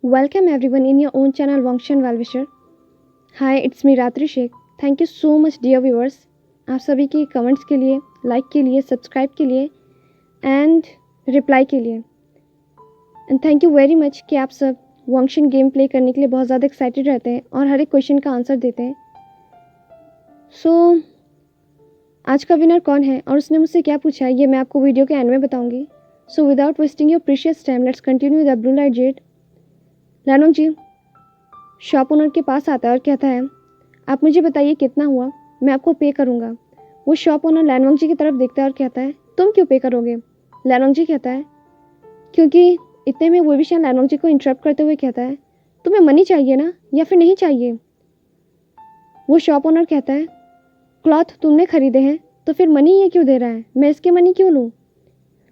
Welcome everyone in your own channel Wangshan Valvisher. Hi, it's me Ratri Sheikh. Thank you so much dear viewers. आप सभी के comments के लिए, like के लिए, सब्सक्राइब के लिए एंड रिप्लाई के लिए and thank you very much कि आप सब वांगशन गेम प्ले करने के लिए बहुत ज़्यादा एक्साइटेड रहते हैं और हर एक क्वेश्चन का आंसर देते हैं. आज का विनर कौन है और उसने मुझसे क्या पूछा है ये मैं आपको वीडियो के एंड में बताऊंगी. So without wasting your precious time let's continue the blue light jet. लैनोंग जी शॉप ओनर के पास आता है और कहता है आप मुझे बताइए कितना हुआ, मैं आपको पे करूँगा. वो शॉप ओनर लैनोंग जी की तरफ देखता है और कहता है तुम क्यों पे करोगे. लैनोंग जी कहता है क्योंकि इतने में वो भी शायद लैनोंग जी को इंटरप्ट करते हुए कहता है तुम्हें मनी चाहिए ना या फिर नहीं चाहिए. वो शॉप ओनर कहता है क्लॉथ तुमने खरीदे हैं तो फिर मनी ये क्यों दे रहा है, मैं इसके मनी क्यों लूँ.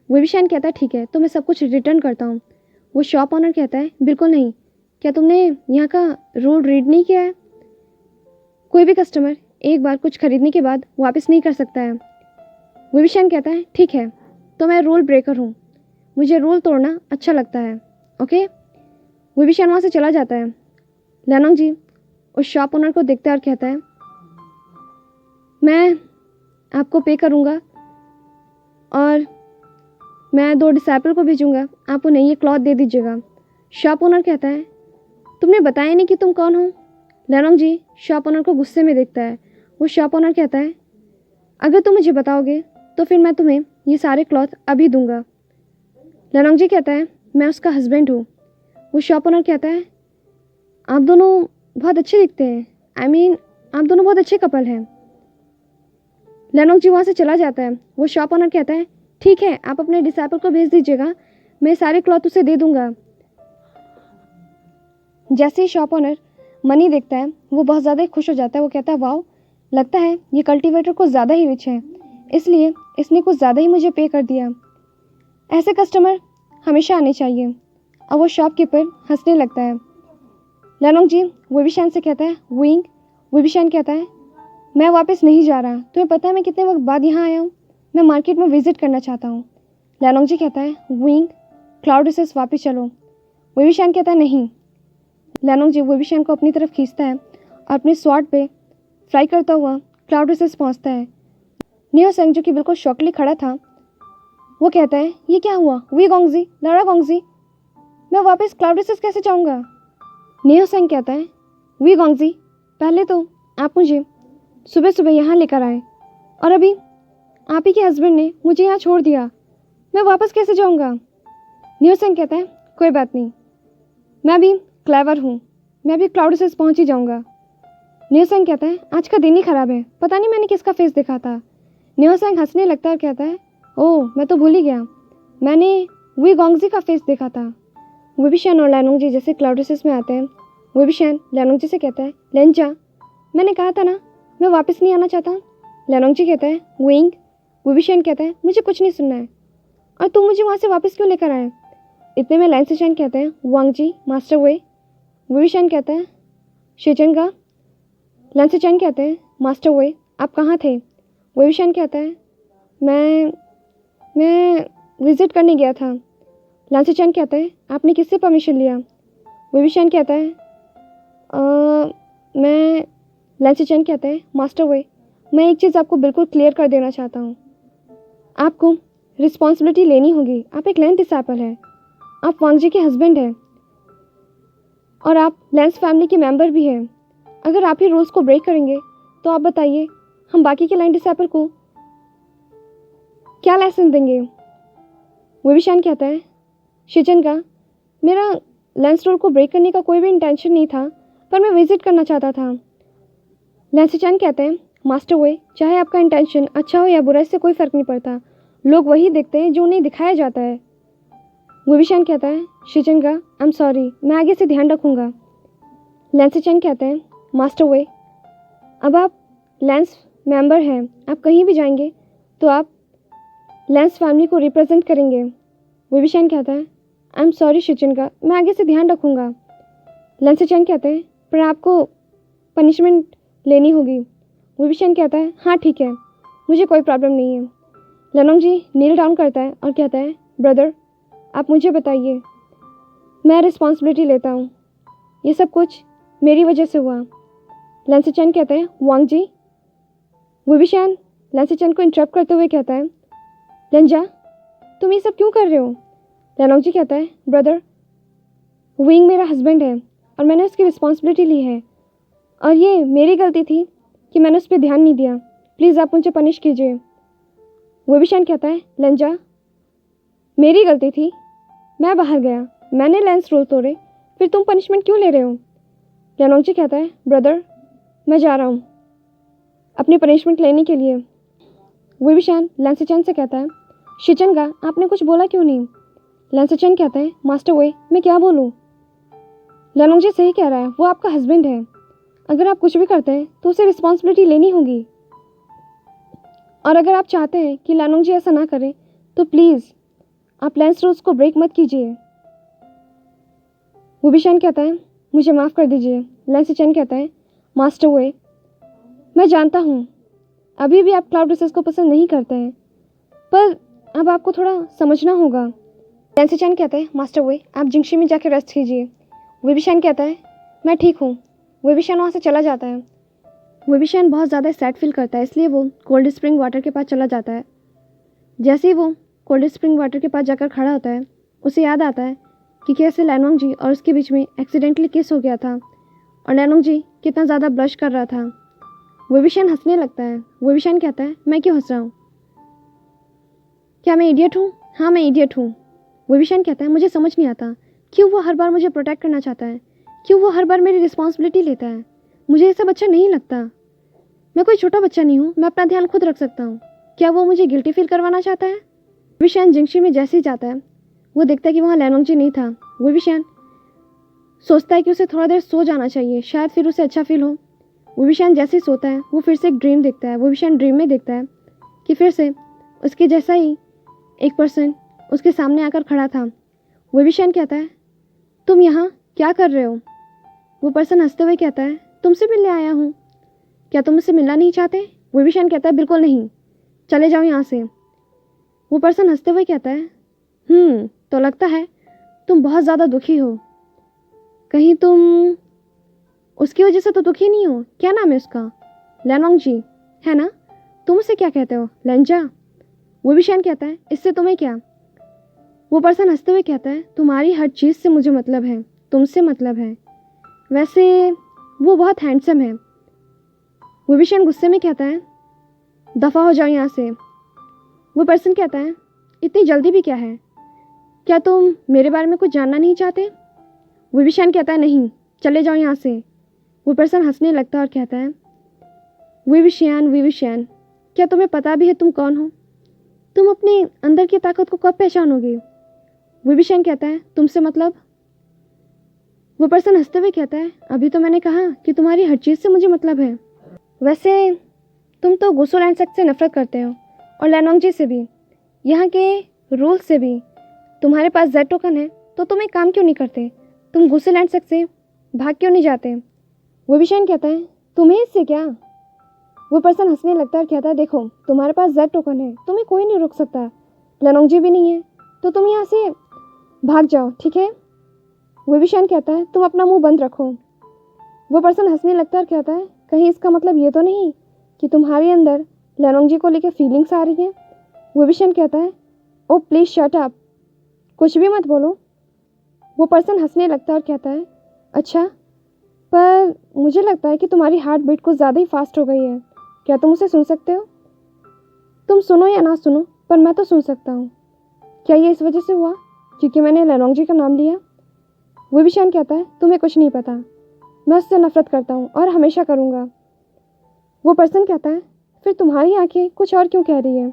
वो भी शायद कहता है ठीक है तो मैं सब कुछ रिटर्न करता हूँ. वो शॉप ओनर कहता है बिल्कुल नहीं, क्या तुमने यहाँ का रूल रीड नहीं किया है. कोई भी कस्टमर एक बार कुछ खरीदने के बाद वापस नहीं कर सकता है. विविशन कहता है ठीक है तो मैं रूल ब्रेकर हूँ, मुझे रूल तोड़ना अच्छा लगता है. ओके. विविशन वहाँ से चला जाता है. लैनोंग जी उस शॉप ओनर को देखता है और कहता है मैं आपको पे करूँगा और मैं 2 डिसाइपल को भेजूँगा, आप उन्हें ये क्लॉथ दे दीजिएगा. शॉप ओनर कहता है तुमने बताया नहीं कि तुम कौन हो. लैनोंग जी शॉप ओनर को गुस्से में देखता है. वो शॉप ओनर कहता है अगर तुम मुझे बताओगे तो फिर मैं तुम्हें ये सारे क्लॉथ अभी दूंगा. लैनोंग जी कहता है मैं उसका हस्बैंड हूँ. वो शॉप ओनर कहता है आप दोनों बहुत अच्छे दिखते हैं, आप दोनों बहुत अच्छे कपल हैं. लैनोंग जी वहाँ से चला जाता है. वो शॉप ओनर कहता है ठीक है आप अपने डिसाइपल को भेज दीजिएगा, मैं सारे क्लॉथ उसे दे दूंगा. जैसे ही शॉप ओनर मनी देखता है वो बहुत ज़्यादा खुश हो जाता है. वो कहता है वाओ, लगता है ये कल्टीवेटर कुछ ज़्यादा ही रिच है, इसलिए इसने कुछ ज़्यादा ही मुझे पे कर दिया. ऐसे कस्टमर हमेशा आने चाहिए. और वो शॉपकीपर हंसने लगता है. लैनोंग जी विविशन से कहता है विंग. विविशन कहता है मैं वापस नहीं जा रहा, तुम्हें पता है मैं कितने वक्त बाद यहाँ आया हूँ, मैं मार्केट में विजिट करना चाहता हूँ. लैनोंग जी कहता है विंग क्लाउड रिसेस वापस चलो. विविशन कहता है नहीं. लैनोंग जी विविशन को अपनी तरफ खींचता है और अपने स्वॉर्ड पे फ्लाई करता हुआ क्लाउड रिसेस पहुँचता है. नियो सेंग जो कि बिल्कुल शॉकली खड़ा था वो कहता है ये क्या हुआ वी गोंगजी, लड़ा गोंगजी, मैं वापस क्लाउड रिसेस कैसे जाऊँगा. नियो सेंग कहता है वी गोंगजी पहले तो आप मुझे सुबह सुबह यहाँ लेकर आए और अभी आप ही के हस्बैंड ने मुझे यहाँ छोड़ दिया, मैं वापस कैसे जाऊँगा. नियो सेंग कहता है कोई बात नहीं, मैं भी क्लेवर हूँ, मैं भी क्लाउड रिसेस पहुँच ही जाऊँगा. नियो सेंग कहता है आज का दिन ही ख़राब है, पता नहीं मैंने किसका फेस देखा था. नियो सेंग हंसने लगता है और कहता है ओह मैं तो भूल ही गया, मैंने वी गोंगजी का फेस देखा था. विविशन और लैनोंग जी जैसे क्लाउड रिसेस में आते हैं. विविशन लैनोंग जी से कहता है लेंजा मैंने कहा था ना मैं वापस नहीं आना चाहता. लैनोंग जी कहता है विंग. विविशन कहता है मुझे कुछ नहीं सुनना है और तुम मुझे वहाँ से वापस क्यों लेकर आए. इतने में लैंसेचैन कहते हैं वांग जी मास्टर वे. विविशन कहता है शिजनगा. लैंसेचैन कहते हैं मास्टर वे आप कहाँ थे. विविशन कहता है मैं विजिट करने गया था. लैंसेचैन कहता है आपने किससे परमिशन लिया. विविशन कहता है मैं. लैंसेचैन कहता है मास्टर वे मैं एक चीज़ आपको बिल्कुल क्लियर कर देना चाहता हूँ, आपको रिस्पॉन्सिबिलिटी लेनी होगी. आप एक लेंस डिसाइपल हैं, आप वांग जी के हस्बैंड हैं और आप लेंस फैमिली के मेंबर भी हैं. अगर आप ही रूल्स को ब्रेक करेंगे तो आप बताइए हम बाकी के लाइन डिसाइपल को क्या लेसन देंगे. विविशन कहता है शिजन का मेरा लेंस रूल को ब्रेक करने का कोई भी इंटेंशन नहीं था, पर मैं विजिट करना चाहता था. लैंसेचैन कहते हैं मास्टर वे चाहे आपका इंटेंशन अच्छा हो या बुरा इससे कोई फ़र्क नहीं पड़ता, लोग वही देखते हैं जो उन्हें दिखाया जाता है. विविशन कहता है शिजनगा आई एम सॉरी, मैं आगे से ध्यान रखूँगा. लैंसेचैन कहते हैं मास्टर वे अब आप लेंस मेंबर हैं, आप कहीं भी जाएंगे तो आप लेंस फैमिली को रिप्रेजेंट करेंगे. विविशन कहता है आई एम सॉरी शिजनगा, मैं आगे से ध्यान रखूँगा. लैंसेचैन कहते हैं पर आपको पनिशमेंट लेनी होगी. विविशन कहता है हाँ ठीक है, मुझे कोई प्रॉब्लम नहीं है. लैनोंग जी नील डाउन करता है और कहता है ब्रदर आप मुझे बताइए मैं रिस्पॉन्सिबिलिटी लेता हूँ, ये सब कुछ मेरी वजह से हुआ। लैंसीचैन कहते हैं वांग जी। विविशान लैंसीचैन को इंटरप्ट करते हुए कहता है लेंजा तुम ये सब क्यों कर रहे हो। लैनोंग जी कहता है ब्रदर, विंग मेरा हस्बैंड है और मैंने उसकी रिस्पॉन्सिबिलिटी ली है और ये मेरी गलती थी कि मैंने उस पर ध्यान नहीं दिया। प्लीज़ आप मुझे पनिश कीजिए। विविशान कहता है लेंजा मेरी गलती थी, मैं बाहर गया, मैंने लेंस रूल तोड़े, फिर तुम पनिशमेंट क्यों ले रहे हो। लैनोंग जी कहता है ब्रदर मैं जा रहा हूँ अपनी पनिशमेंट लेने के लिए। विविशान लैंसीचैन से कहता है शिचनगा आपने कुछ बोला क्यों नहीं। लैंसीचैन कहता है मास्टर वे मैं क्या बोलूँ। लैनोंग जी सही कह रहा है, वो आपका हस्बैंड है, अगर आप कुछ भी करते हैं तो उसे रिस्पॉन्सिबिलिटी लेनी होगी। और अगर आप चाहते हैं कि लैनोंग जी ऐसा ना करें तो प्लीज़ आप लेंस रूल्स को ब्रेक मत कीजिए। विविशान कहता है मुझे माफ़ कर दीजिए। लैंसीचैन कहता है मास्टर वे मैं जानता हूँ अभी भी आप क्लाउड रिसर्च को पसंद नहीं करते हैं, पर अब आपको थोड़ा समझना होगा। लैंसीचैन कहता है मास्टर वे आप जिंगशी में जाकर रेस्ट कीजिए। विविशान कहता है मैं ठीक हूँ। विविशान वहाँ से चला जाता है। विविशान बहुत ज़्यादा सैड फील करता है, इसलिए वो कोल्ड स्प्रिंग वाटर के पास चला जाता है। जैसे ही वो कोल्ड स्प्रिंग वाटर के पास जाकर खड़ा होता है उसे याद आता है कि कैसे लैनोंग जी और उसके बीच में एक्सीडेंटली किस हो गया था और लैनोंग जी कितना ज़्यादा ब्लश कर रहा था। विविशान हंसने लगता है। विविशान कहता है मैं क्यों हंस रहा हूँ, क्या मैं इडियट हूँ। हाँ मैं इडियट हूँ। विविशान कहता है मुझे समझ नहीं आता क्यों वो हर बार मुझे प्रोटेक्ट करना चाहता है, क्यों वो हर बार मेरी रिस्पॉन्सिबिलिटी लेता है। मुझे ये सब अच्छा नहीं लगता। मैं कोई छोटा बच्चा नहीं हूँ, मैं अपना ध्यान खुद रख सकता हूँ। क्या वो मुझे गिल्टी फील करवाना चाहता है। विविशान जिंगशी में जैसे ही जाता है वो देखता है कि वहाँ लैनोंग जी नहीं था। विविशान सोचता है कि उसे थोड़ा देर सो जाना चाहिए, शायद फिर उसे अच्छा फील हो। विविशान जैसे ही सोता है वो फिर से एक ड्रीम देखता है। विविशान ड्रीम में देखता है कि फिर से उसके जैसा ही एक पर्सन उसके सामने आकर खड़ा था। विविशान कहता है तुम यहाँ क्या कर रहे हो। वो पर्सन हंसते हुए कहता है तुमसे मिलने आया हूँ, क्या तुम मुझसे मिलना नहीं चाहते। विविशान कहता है बिल्कुल नहीं, चले जाओ यहाँ से। वो पर्सन हंसते हुए कहता है तो लगता है तुम बहुत ज़्यादा दुखी हो, कहीं तुम उसकी वजह से तो दुखी नहीं हो। क्या नाम है उसका। लैनोंग जी है ना। तुम उसे क्या कहते हो, लेंजा। विविशान कहता है इससे तुम्हें क्या। वो पर्सन हंसते हुए कहता है तुम्हारी हर चीज़ से मुझे मतलब है, तुमसे मतलब है, वैसे वो बहुत हैंडसम है। विविशान गुस्से में कहता है दफ़ा हो जाओ यहाँ से। वो पर्सन कहता है इतनी जल्दी भी क्या है, क्या तुम मेरे बारे में कुछ जानना नहीं चाहते। विविशान कहता है नहीं, चले जाओ यहाँ से। वो पर्सन हंसने लगता है और कहता है विविशान क्या तुम्हें पता भी है तुम कौन हो, तुम अपने अंदर की ताकत को कब पहचानोगे। विविशान कहता है तुमसे मतलब। वो पर्सन हंसते हुए कहता है अभी तो मैंने कहा कि तुम्हारी हर चीज़ से मुझे मतलब है, वैसे तुम तो गुसो लैंडसेक से नफरत करते हो और लैनोंग जी से भी, यहाँ के रूल्स से भी। तुम्हारे पास जेड टोकन है तो तुम एक काम क्यों नहीं करते, तुम गुसो लैंडसेक से भाग क्यों नहीं जाते। विविशान कहता है तुम्हें इससे क्या। वो पर्सन हंसने लगता है और कहता है देखो तुम्हारे पास जेड टोकन है, तुम्हें कोई नहीं रोक सकता, लैनोंग जी भी नहीं है, तो तुम यहाँ से भाग जाओ ठीक है। विविशान कहता है तुम अपना मुंह बंद रखो। वो पर्सन हंसने लगता है और कहता है कहीं इसका मतलब ये तो नहीं कि तुम्हारे अंदर लैनोंग जी को लेकर फीलिंग्स आ रही हैं। विविशान कहता है ओ प्लीज़ शट अप, कुछ भी मत बोलो। वो पर्सन हंसने लगता है और कहता है अच्छा, पर मुझे लगता है कि तुम्हारी हार्ट बीट कुछ ज़्यादा ही फास्ट हो गई है, क्या तुम उसे सुन सकते हो। तुम सुनो या ना सुनो पर मैं तो सुन सकता हूँ। क्या ये इस वजह से हुआ क्योंकि मैंने लैनोंग जी का नाम लिया। विविशान कहता है तुम्हें कुछ नहीं पता, मैं उससे नफरत करता हूँ और हमेशा करूँगा। वो पर्सन कहता है फिर तुम्हारी आंखें कुछ और क्यों कह रही है।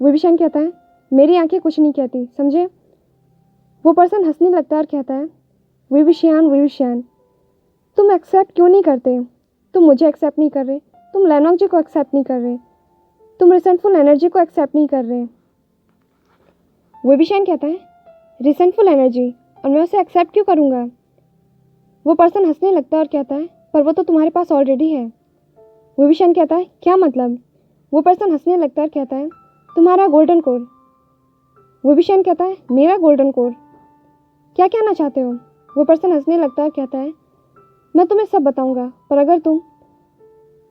विविशान कहता है मेरी आंखें कुछ नहीं कहती, समझे। वो पर्सन हंसने लगता है और कहता है विविशान तुम एक्सेप्ट क्यों नहीं करते, तुम मुझे एक्सेप्ट नहीं कर रहे, तुम लैनोंग जी को एक्सेप्ट नहीं कर रहे, तुम रिसेंटफुल एनर्जी को एक्सेप्ट नहीं कर रहे। विविशान कहता है रिसेंटफुल एनर्जी, और मैं उसे एक्सेप्ट क्यों करूँगा। वो पर्सन हंसने लगता है और कहता है पर वो तो तुम्हारे पास ऑलरेडी है। विविशान कहता है क्या मतलब। वो पर्सन हंसने लगता है और कहता है तुम्हारा गोल्डन कोर। विविशान कहता है मेरा गोल्डन कोर, क्या कहना चाहते हो। वो पर्सन हंसने लगता है और कहता है, मैं तुम्हें सब बताऊंगा, पर अगर तुम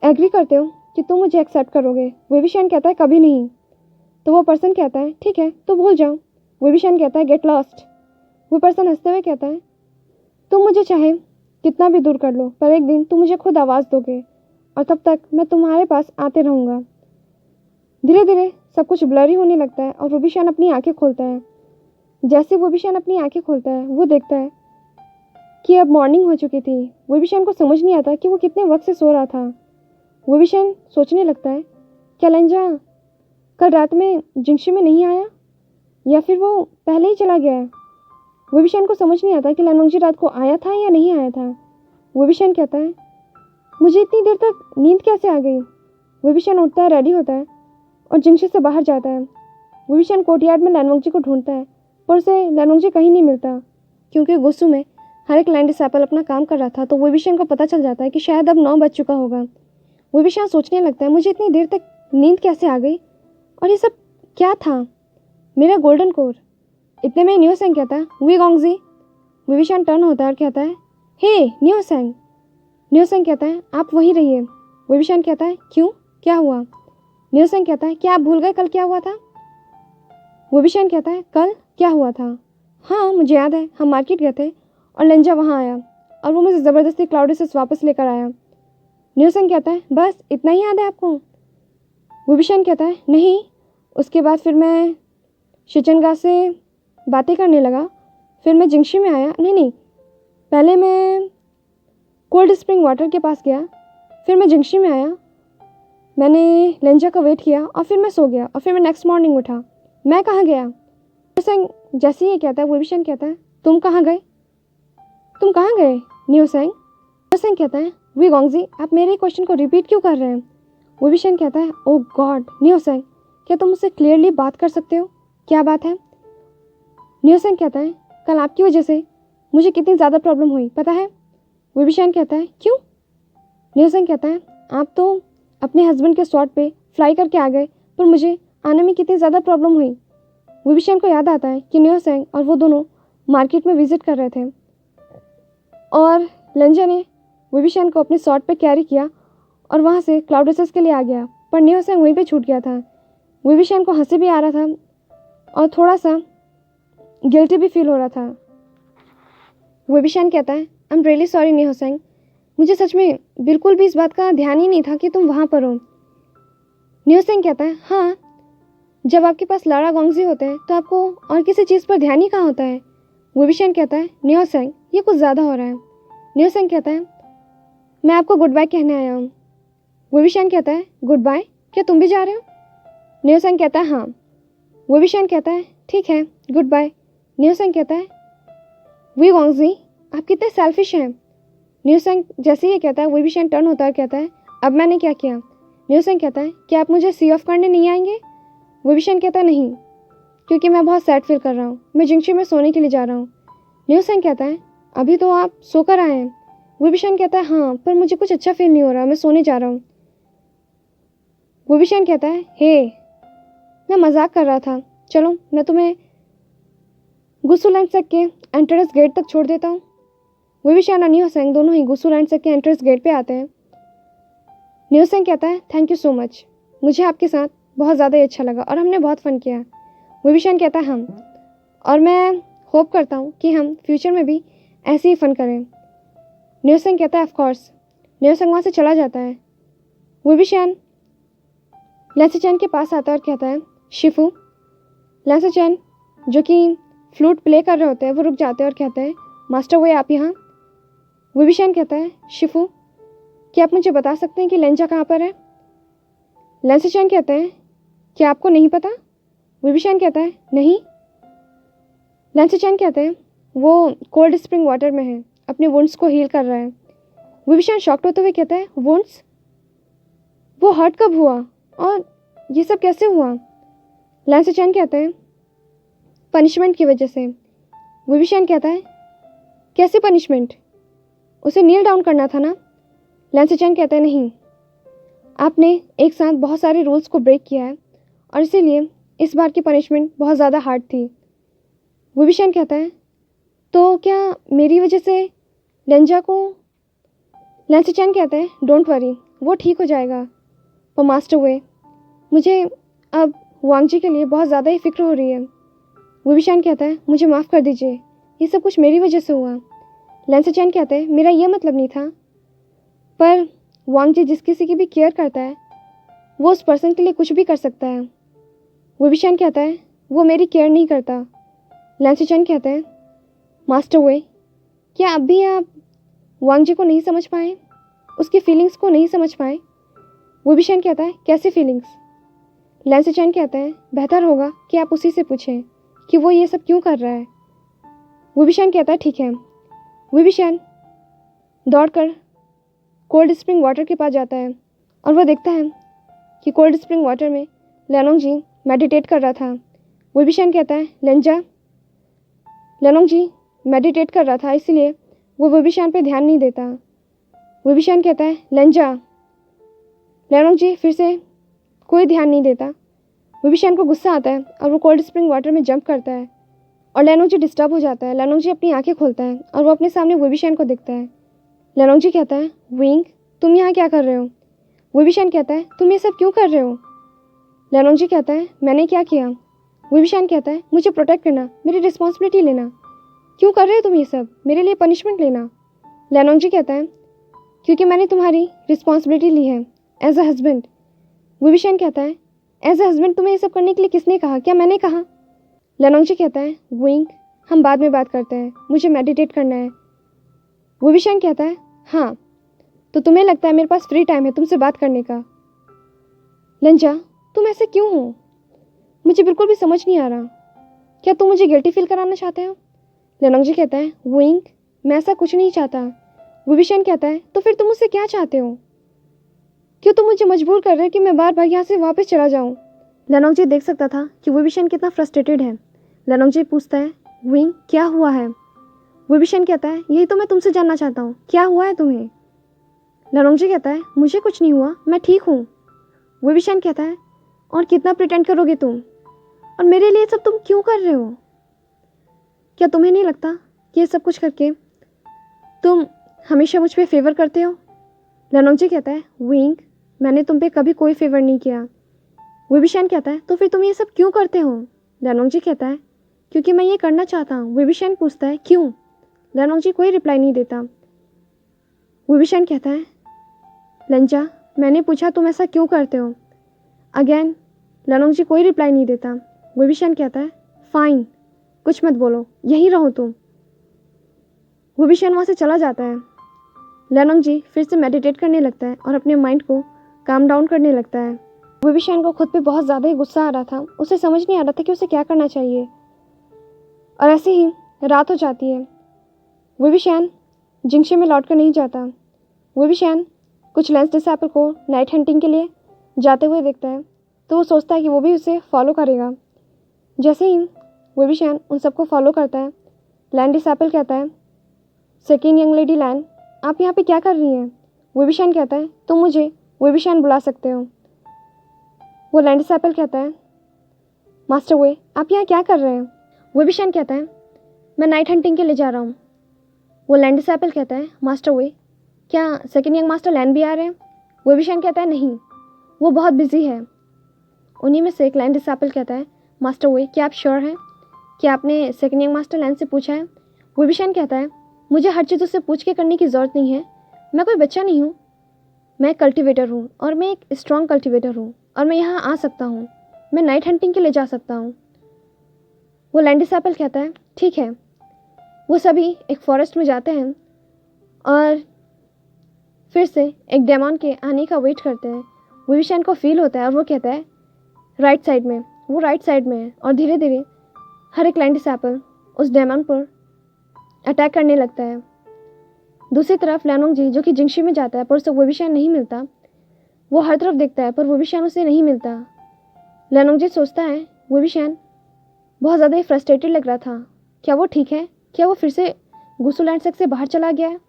एग्री करते हो कि तुम मुझे एक्सेप्ट करोगे। विभीषण कहता है, कभी नहीं। तो वो पर्सन कहता है, ठीक है तो भूल जाओ। विभीषण कहता है, गेट लॉस्ट। वो पर्सन हंसते हुए कहता है, तुम मुझे चाहे कितना भी दूर कर लो, पर एक दिन तुम मुझे खुद आवाज़ दोगे और तब तक मैं तुम्हारे पास आते रहूँगा। धीरे धीरे सब कुछ ब्लरी होने लगता है और विभीषण अपनी आंखें खोलता है। जैसे विभीषण अपनी आंखें खोलता है वो देखता है कि अब मॉर्निंग हो चुकी थी। विभीषण को समझ नहीं आता कि वो कितने वक्त से सो रहा था। विभीषण सोचने लगता है, क्या लंजा कल रात में जिंक्शन में नहीं आया या फिर वो पहले ही चला गया है। विभीषण को समझ नहीं आता कि लनमंगजी रात को आया था या नहीं आया था। विभीषण कहता है, मुझे इतनी देर तक नींद कैसे आ गई। विभीषण उठता है, रेडी होता है और जिंक्शन से बाहर जाता है। विभीषण कोर्टयार्ड में लनमंगजी को ढूंढता है पर उसे लनमंगजी कहीं नहीं मिलता, क्योंकि गुस्सू में हर एक लैंड डिसाइपल अपना काम कर रहा था। तो विभीषण को पता चल जाता है कि शायद अब 9 बज चुका होगा। विभीषण सोचने लगता है, मुझे इतनी देर तक नींद कैसे आ गई और ये सब क्या था, मेरा गोल्डन कोर। इतने में न्यूसेंग कहता है, वी गोंगजी। विभीषण टर्न होता है और कहता है, हे न्यूसेंग। न्यूसेंग कहता है, आप वहीं रहिए। विभीषण कहता है, क्यों, क्या हुआ। न्यूसेंग कहता है, क्या आप भूल गए कल क्या हुआ था। विभीषण कहता है, कल क्या हुआ था। हाँ मुझे याद है, हम मार्केट गए थे और लंजा वहाँ आया और वो मुझे ज़बरदस्ती क्लाउडेसिस वापस लेकर आया। न्यूसेंग कहता है, बस इतना ही याद है आपको। विभीषण कहता है, नहीं, उसके बाद फिर मैं शिचनगा से बातें करने लगा, फिर मैं जिंक्शी में आया। नहीं, पहले मैं कोल्ड स्प्रिंग वाटर के पास गया, फिर मैं जिंक्शी में आया, मैंने लंजा का वेट किया और फिर मैं सो गया और फिर मैं नेक्स्ट मॉर्निंग उठा। मैं कहाँ गया। न्यूसेंग जैसे ही ये कहता है, विभीषण कहता है, तुम कहाँ गए, तुम कहाँ गए न्यूसेंग। न्यूसेंग कहता है, वी गोंगजी, आप मेरे क्वेश्चन को रिपीट क्यों कर रहे हैं। विभीषण कहता है, ओ गॉड न्यूसेंग, क्या तुम मुझसे क्लियरली बात कर सकते हो, क्या बात है। न्यूसेंग कहता है, कल आपकी वजह से मुझे कितनी ज़्यादा प्रॉब्लम हुई पता है। विभीषण कहता है, क्यों। न्यूसेंग कहता है, आप तो अपने हस्बैंड के शॉट पे फ्लाई करके आ गए, पर मुझे आने में कितनी ज़्यादा प्रॉब्लम हुई। विभीषण को याद आता है कि न्यूसेंग और वो दोनों मार्केट में विजिट कर रहे थे और लंजा ने विभीषण को अपने शॉट पे कैरी किया और वहाँ से क्लाउडेसिस के लिए आ गया, पर न्यूसेंग वहीं पे छूट गया था। विभीषण को हंसी भी आ रहा था और थोड़ा सा गिल्टी भी फील हो रहा था। विभीषण कहता है, आई एम रियली सॉरी न्यूसेंग, मुझे सच में बिल्कुल भी इस बात का ध्यान ही नहीं था कि तुम वहाँ पर हो। न्यूसेंग कहता है, हाँ, जब आपके पास लाड़ा गोंगजी होते हैं तो आपको और किसी चीज़ पर ध्यान ही कहाँ होता है। विभीषण कहता है, न्यूसेंग ये कुछ ज़्यादा हो रहा है। न्यूसेंग कहता है, मैं आपको गुड बाय कहने आया हूँ। विभीषण कहता है, गुड बाय, क्या तुम भी जा रहे हो। न्यूसेंग कहता है, हाँ। विभीषण कहता है, ठीक है, गुड बाय। न्यूसेंग कहता है, वी गोंगजी, आप कितने सेल्फिश हैं। न्यूसेंग जैसे ही ये कहता है, विभीषण टर्न होता है और कहता है, अब मैंने क्या किया। न्यूसेंग कहता है, क्या आप मुझे सी ऑफ करने नहीं आएंगे। विभीषण कहता है, नहीं, क्योंकि मैं बहुत सैड फील कर रहा हूँ, मैं जिंक्शी में सोने के लिए जा रहा हूँ। न्यूसेंग कहता है, अभी तो आप सोकर आए हैं। विभीषण कहता है, हाँ, पर मुझे कुछ अच्छा फील नहीं हो रहा, मैं सोने जा रहा हूँ। विभीषण कहता है, हे, मैं मजाक कर रहा था, चलो मैं तुम्हें गुस्सू लैंड सेक के एंट्रेंस गेट तक छोड़ देता हूँ। विभीषण और न्यूसेंग दोनों ही गुस्सू लैंड सेक के एंट्रेंस गेट पे आते हैं। न्यूसेंग कहता है, थैंक यू सो मच, मुझे आपके साथ बहुत ज़्यादा ही अच्छा लगा और हमने बहुत फ़न किया। विभीषण कहता है, हम, और मैं होप करता हूँ कि हम फ्यूचर में भी ऐसे ही फ़न करें। न्यूसेंग कहता है, ऑफ कोर्स। न्यूसेंग वहाँ से चला जाता है। विभीषण लैंसचैन के पास आता है और कहता है, शिफू। लैंसचैन जो कि फ्लूट प्ले कर रहे होते हैं वो रुक जाते हैं और कहते हैं, मास्टर वो आप यहाँ। विभीषण कहता है, शिफू, क्या आप मुझे बता सकते हैं कि लंजा कहाँ पर है। लैंसचैन कहते हैं, क्या आपको नहीं पता। विभीषण कहता है, नहीं। लैंसचैन कहते हैं, वो कोल्ड स्प्रिंग वाटर में है, अपने वुंड्स को हील कर रहा है। विभीषण शॉक्ट होते हुए कहता है, वुंड्स, वो हर्ट कब हुआ और ये सब कैसे हुआ। लैंसचैन कहते हैं, पनिशमेंट की वजह से। विभीषण कहता है, कैसी पनिशमेंट, उसे नील डाउन करना था ना। लैंसचैन कहता है, नहीं, आपने एक साथ बहुत सारे रूल्स को ब्रेक किया है और इसीलिए इस बार की पनिशमेंट बहुत ज़्यादा हार्ड थी। विभीषण कहता है, तो क्या मेरी वजह से लेंजा को लैंसी चैन कहता है डोंट वरी, वो ठीक हो जाएगा। पर मास्टर वे, मुझे अब वांगजी के लिए बहुत ज़्यादा ही फिक्र हो रही है। विविशान कहता है मुझे माफ़ कर दीजिए, ये सब कुछ मेरी वजह से हुआ। लैंसी चैन कहते हैं मेरा ये मतलब नहीं था, पर वांगजी जिस किसी की भी केयर करता है वो उस पर्सन के लिए कुछ भी कर सकता है। विविशान कहता है वो मेरी केयर नहीं करता। लैंसी चैन कहते हैं मास्टर वे, क्या अब भी आप वांगजी को नहीं समझ पाए, उसकी फीलिंग्स को नहीं समझ पाए? विविशान कहता है कैसी फीलिंग्स? लैंसी चैन कहता है बेहतर होगा कि आप उसी से पूछें कि वो ये सब क्यों कर रहा है। विविशान कहता है ठीक है। विविशान दौड़कर कोल्ड स्प्रिंग वाटर के पास जाता है और वह देखता है कि कोल्ड स्प्रिंग वाटर में लेनोंग जी मेडिटेट कर रहा था। विविशान कहता है लेनोंग जी मेडिटेट कर रहा था, इसलिए वो विविशान पे ध्यान नहीं देता। विविशान कहता है लेनोंग जी फिर से कोई ध्यान नहीं देता। विविशान को गुस्सा आता है और वो कोल्ड स्प्रिंग वाटर में जंप करता है और लेनोंग जी डिस्टर्ब हो जाता है। लेनोंग जी अपनी आंखें खोलता है और वो अपने सामने विविशान को देखता है। लेनोंग जी कहता है विंग, तुम यहाँ क्या कर रहे हो? विविशान कहता है तुम ये सब क्यों कर रहे हो? लेनोंग जी कहता है मैंने क्या किया? विविशान कहता है मुझे प्रोटेक्ट करना, मेरी रिस्पॉन्सिबिलिटी लेना। क्यों कर रहे हो तुम ये सब? मेरे लिए पनिशमेंट लेना। लेनोंग जी कहता है क्योंकि मैंने तुम्हारी रिस्पॉन्सिबिलिटी ली है एज अ हस्बैंड। विविशान कहता है एज अ हस्बैंड तुम्हें ये सब करने के लिए किसने कहा? क्या मैंने कहा? लेनोंग जी कहता है विंग, हम बाद में बात करते हैं, मुझे मेडिटेट करना है। विविशान कहता है हाँ, तो तुम्हें लगता है मेरे पास फ्री टाइम है तुमसे बात करने का? लंजा, तुम ऐसे क्यों हो? मुझे बिल्कुल भी समझ नहीं आ रहा। क्या तुम मुझे गिल्टी फील कराना चाहते हो? लेनोंग जी कहता है विंग, मैं ऐसा कुछ नहीं चाहता। विविशान कहता है तो फिर तुम मुझसे क्या चाहते हो? क्यों तुम मुझे मजबूर कर रहे हो कि मैं बार बार यहाँ से वापस चला जाऊँ? लेनोंग जी देख सकता था कि विविशान कितना फ्रस्ट्रेटेड है। लेनोंग जी पूछता है विंग, क्या हुआ है? विविशान कहता है यही तो मैं तुमसे जानना चाहता हूँ, क्या हुआ है तुम्हें? लेनोंग जी कहता है मुझे कुछ नहीं हुआ, मैं ठीक हूँ। विविशान कहता है और कितना प्रिटेंड करोगे तुम? और मेरे लिए सब तुम क्यों कर रहे हो? क्या तुम्हें नहीं लगता कि ये सब कुछ करके तुम हमेशा मुझ पर फेवर करते हो? लेनोंग जी कहता है विंग, मैंने तुम पे कभी कोई फेवर नहीं किया। विविशान कहता है तो फिर तुम ये सब क्यों करते हो? लेनोंग जी कहता है क्योंकि मैं ये करना चाहता हूँ। विविशान पूछता है क्यों? लेनोंग जी कोई रिप्लाई नहीं देता। विविशान कहता है लंजा, मैंने पूछा तुम ऐसा क्यों करते हो? अगेन लेनोंग जी कोई रिप्लाई नहीं देता। विविशान कहता है फाइन, कुछ मत बोलो, यहीं रहो तुम। विविशान वहाँ से चला जाता है। लेनोंग जी फिर से मेडिटेट करने लगता है और अपने माइंड को काम डाउन करने लगता है। विविशान को खुद पे बहुत ज़्यादा ही गुस्सा आ रहा था। उसे समझ नहीं आ रहा था कि उसे क्या करना चाहिए। और ऐसे ही रात हो जाती है। विविशान जिंगशे में लौट कर नहीं जाता। विविशान कुछ लेंस डिसाइपल को नाइट हंटिंग के लिए जाते हुए देखता है, तो वो सोचता है कि वो भी उसे फॉलो करेगा। जैसे ही विविशान उन सबको फॉलो करता है, लैंड डिसाइपल कहता है सेकेंड यंग लेडी लैंड, आप यहाँ पे क्या कर रही हैं? विविशान कहता है तुम मुझे विविशान बुला सकते हो। वो लैंड डिसाइपल कहता है मास्टर वे, आप यहाँ क्या कर रहे हैं? विविशान कहता है मैं नाइट हंटिंग के लिए जा रहा हूँ। वो लैंड डिसाइपल कहता है मास्टर वे, क्या सेकेंड यंग मास्टर लैंड भी आ रहे हैं? विविशान कहता है नहीं, वो बहुत बिजी है। उन्हीं में से एक लैंड डिसाइपल कहता है मास्टर वे, क्या आप श्योर हैं? क्या आपने सेकेंड यंग मास्टर लैंड से पूछा है? विविशान कहता है मुझे हर चीज़ उससे पूछ के करने की ज़रूरत नहीं है, मैं कोई बच्चा नहीं हूँ, मैं कल्टिवेटर हूँ और मैं एक स्ट्रॉन्ग कल्टिवेटर हूँ और मैं यहाँ आ सकता हूँ, मैं नाइट हंटिंग के लिए जा सकता हूँ। वो लैंड डिसाइपल कहता है ठीक है। वो सभी एक फॉरेस्ट में जाते हैं और फिर से एक डेमन के आने का वेट करते हैं। विविशान को फील होता है और वो कहता है राइट साइड में। वो राइट साइड में है और धीरे धीरे हर एक लैंड डिसाइपल उस डेमन पर अटैक करने लगता है। दूसरी तरफ लेनोंग जी जो कि जिंगशी में जाता है पर उसे विविशान नहीं मिलता। वो हर तरफ देखता है पर विविशान उसे नहीं मिलता। लेनोंग जी सोचता है विविशान बहुत ज़्यादा ही फ्रस्ट्रेटेड लग रहा था, क्या वो ठीक है? क्या वो फिर से गुसु लैंड से बाहर चला गया है?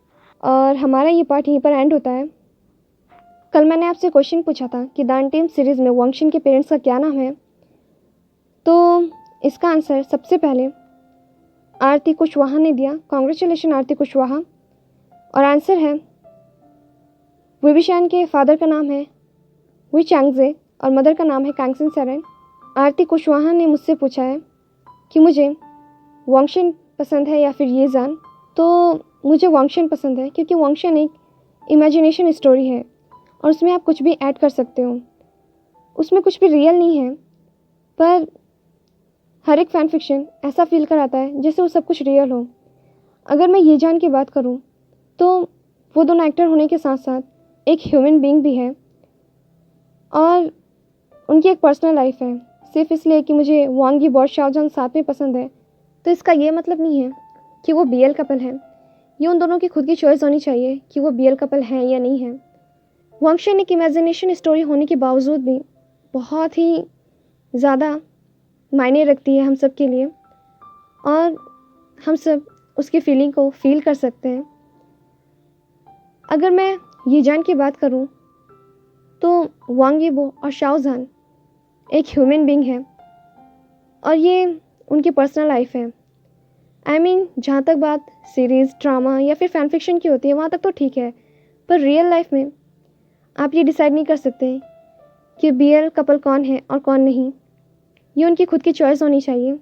और हमारा ये पार्ट यहीं पर एंड होता है। कल मैंने आपसे क्वेश्चन पूछा था कि द अनटेम्ड सीरीज़ में वांगशिन के पेरेंट्स का क्या नाम है, तो इसका आंसर सबसे पहले आरती कुशवाहा ने दिया। कॉन्ग्रेचुलेशन आरती कुशवाहा। और आंसर है विविशान के फादर का नाम है वी चैंगजे और मदर का नाम है कैंगसिन सेरेन। आरती कुशवाहा ने मुझसे पूछा है कि मुझे वांगशन पसंद है या फिर ये जान। तो मुझे वांगशन पसंद है क्योंकि वांगशन एक इमेजिनेशन स्टोरी है और उसमें आप कुछ भी ऐड कर सकते हो। उसमें कुछ भी रियल नहीं है, पर हर एक फैन फिक्शन ऐसा फील कराता है जैसे वो सब कुछ रियल हो। अगर मैं ये जान की बात करूँ तो वो दोनों एक्टर होने के साथ साथ एक ह्यूमन बीइंग भी है और उनकी एक पर्सनल लाइफ है। सिर्फ इसलिए कि मुझे वांग यी और शाओजहान साथ में पसंद है तो इसका ये मतलब नहीं है कि वो बीएल कपल है। ये उन दोनों की खुद की चॉइस होनी चाहिए कि वो बीएल कपल हैं या नहीं है। वांगशन एक इमेजिनेशन स्टोरी होने के बावजूद भी बहुत ही ज़्यादा मायने रखती है हम सब के लिए और हम सब उसकी फीलिंग को फील कर सकते हैं। अगर मैं ये जान की बात करूं तो वांग यीबो और शाओजहान एक ह्यूमन बीइंग है और ये उनकी पर्सनल लाइफ है। जहाँ तक बात सीरीज़, ड्रामा या फिर फैन फिक्शन की होती है वहाँ तक तो ठीक है, पर रियल लाइफ में आप ये डिसाइड नहीं कर सकते कि बीएल कपल कौन है और कौन नहीं। ये उनकी खुद की चॉइस होनी चाहिए।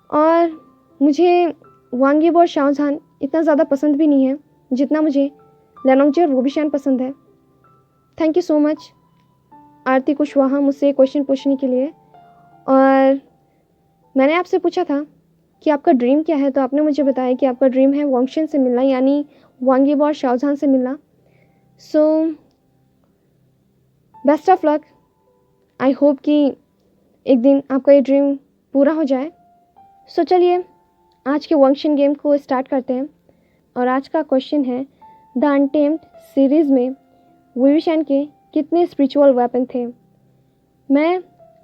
और मुझे वांग यीबो और शाओजहान इतना ज़्यादा पसंद भी नहीं है जितना मुझे लेनोंगजे और वोबिशान पसंद है। थैंक यू सो मच आरती कुशवाहा मुझसे क्वेश्चन पूछने के लिए। और मैंने आपसे पूछा था कि आपका ड्रीम क्या है, तो आपने मुझे बताया कि आपका ड्रीम है वांगशन से मिलना, यानी वांग यीबो और शाओजहान से मिलना। So best of luck. I hope कि एक दिन आपका ये ड्रीम पूरा हो जाए। सो चलिए आज के वांगशन गेम को स्टार्ट करते हैं। और आज का क्वेश्चन है द अनटेम्ड सीरीज़ में विविशान के कितने स्पिरिचुअल वेपन थे। मैं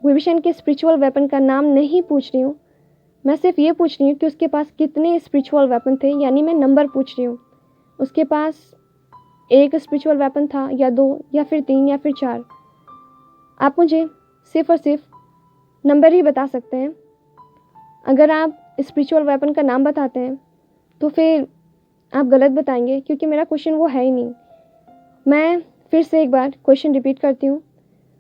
विविशान के स्पिरिचुअल वेपन का नाम नहीं पूछ रही हूँ, मैं सिर्फ ये पूछ रही हूँ कि उसके पास कितने स्पिरिचुअल वेपन थे, यानी मैं नंबर पूछ रही हूँ। उसके पास एक स्पिरिचुअल वेपन था या 2 या फिर 3 या फिर 4। आप मुझे सिर्फ और सिर्फ नंबर ही बता सकते हैं। अगर आप स्पिरिचुअल वेपन का नाम बताते हैं तो फिर आप गलत बताएंगे क्योंकि मेरा क्वेश्चन वो है ही नहीं। मैं फिर से एक बार क्वेश्चन रिपीट करती हूँ।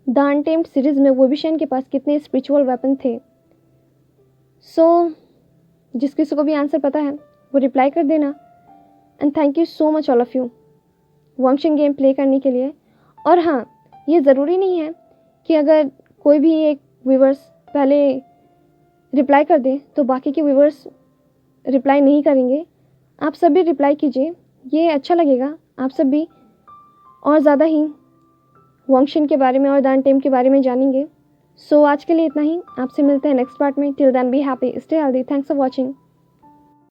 द अनटेम्ड सीरीज़ में विविशान के पास कितने स्पिरिचुअल वेपन थे। जिस किसी को भी आंसर पता है वो रिप्लाई कर देना। And thank you so much all of you वांगशन गेम प्ले करने के लिए। और हाँ, ये ज़रूरी नहीं है कि अगर कोई भी एक व्यूवर्स पहले रिप्लाई कर दे तो बाकी के व्यूवर्स रिप्लाई नहीं करेंगे। आप सब भी रिप्लाई कीजिए, ये अच्छा लगेगा। आप सब भी और ज़्यादा ही वांगशन के बारे में और द अनटेम्ड के बारे में जानेंगे। आज के लिए इतना ही। आपसे मिलते हैं नेक्स्ट पार्ट में। Till then be happy, stay healthy. Thanks for watching.